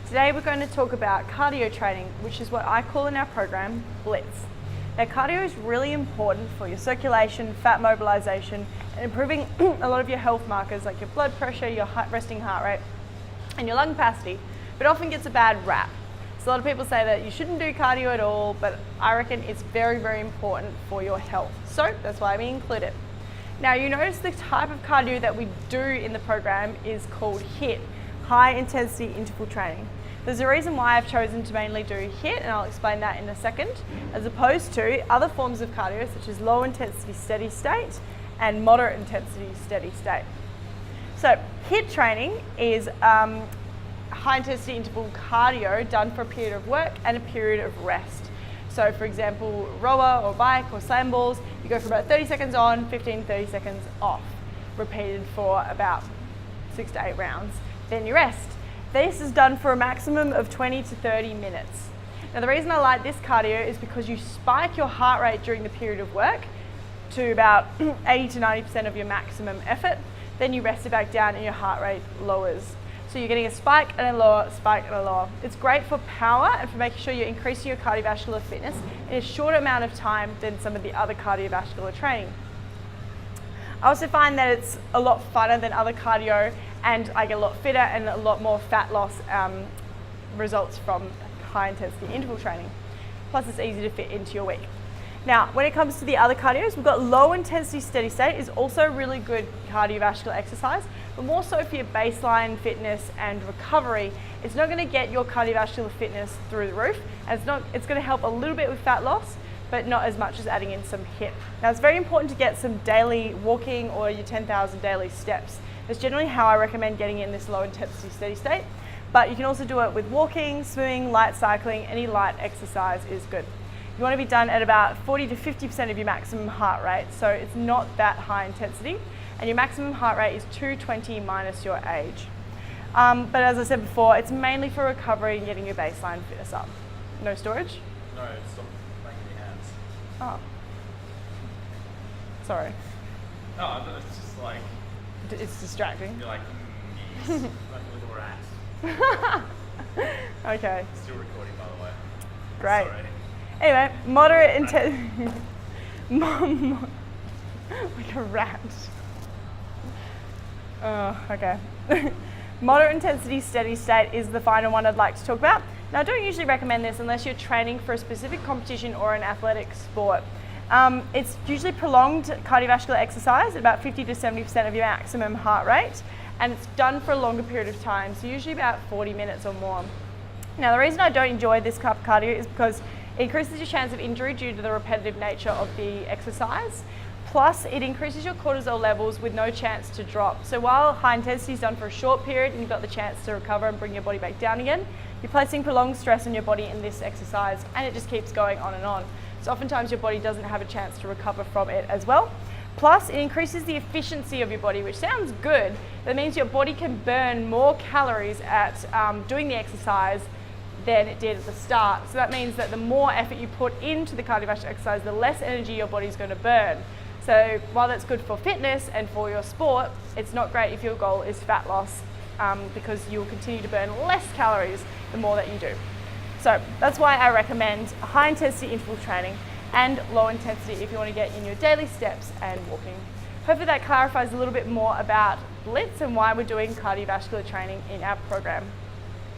Today we're going to talk about cardio training, which is what I call in our program Blitz. Now cardio is really important for your circulation, fat mobilization, and improving a lot of your health markers like your blood pressure, your resting heart rate, and your lung capacity, but often gets a bad rap. So a lot of people say that you shouldn't do cardio at all, but I reckon it's very, very important for your health. So that's why we include it. Now you notice the type of cardio that we do in the program is called HIIT, high intensity interval training. There's a reason why I've chosen to mainly do HIIT, and I'll explain that in a second, as opposed to other forms of cardio such as low intensity steady state and moderate intensity steady state. So HIIT training is high intensity interval cardio done for a period of work and a period of rest. So for example, rower or bike or slam balls, you go for about 30 seconds on, 15-30 seconds off, repeated for about 6 to 8 rounds. Then you rest. This is done for a maximum of 20 to 30 minutes. Now the reason I like this cardio is because you spike your heart rate during the period of work to about 80 to 90% of your maximum effort. Then you rest it back down and your heart rate lowers. So you're getting a spike and a lower, spike and a lower. It's great for power and for making sure you're increasing your cardiovascular fitness in a shorter amount of time than some of the other cardiovascular training. I also find that it's a lot funner than other cardio, and I get a lot fitter and a lot more fat loss results from high intensity interval training. Plus it's easy to fit into your week. Now, when it comes to the other cardios, we've got low intensity steady state is also really good cardiovascular exercise, but more so for your baseline fitness and recovery. It's not going to get your cardiovascular fitness through the roof, and it's going to help a little bit with fat loss, but not as much as adding in some HIIT. Now, it's very important to get some daily walking or your 10,000 daily steps. That's generally how I recommend getting in this low intensity steady state, but you can also do it with walking, swimming, light cycling. Any light exercise is good. You want to be done at about 40 to 50% of your maximum heart rate, so it's not that high intensity, and your maximum heart rate is 220 minus your age. But as I said before, it's mainly for recovery and getting your baseline fitness up. No storage? No, stop making your hands. Oh. Sorry. No, it's just like... It's distracting. You're like, yes, like a little rat. Okay. Still recording, by the way. Great. Sorry. Anyway, moderate intensity... like a rat. Oh, okay. Moderate intensity steady state is the final one I'd like to talk about. Now, I don't usually recommend this unless you're training for a specific competition or an athletic sport. It's usually prolonged cardiovascular exercise at about 50 to 70% of your maximum heart rate, and it's done for a longer period of time, so usually about 40 minutes or more. Now, the reason I don't enjoy this type of cardio is because it increases your chance of injury due to the repetitive nature of the exercise. Plus, it increases your cortisol levels with no chance to drop. So while high intensity is done for a short period and you've got the chance to recover and bring your body back down again, you're placing prolonged stress on your body in this exercise, and it just keeps going on and on. So oftentimes your body doesn't have a chance to recover from it as well. Plus, it increases the efficiency of your body, which sounds good. That means your body can burn more calories at doing the exercise than it did at the start. So that means that the more effort you put into the cardiovascular exercise, the less energy your body's going to burn. So while that's good for fitness and for your sport, it's not great if your goal is fat loss, because you'll continue to burn less calories the more that you do. So that's why I recommend high intensity interval training and low intensity if you want to get in your daily steps and walking. Hopefully that clarifies a little bit more about Blitz and why we're doing cardiovascular training in our program.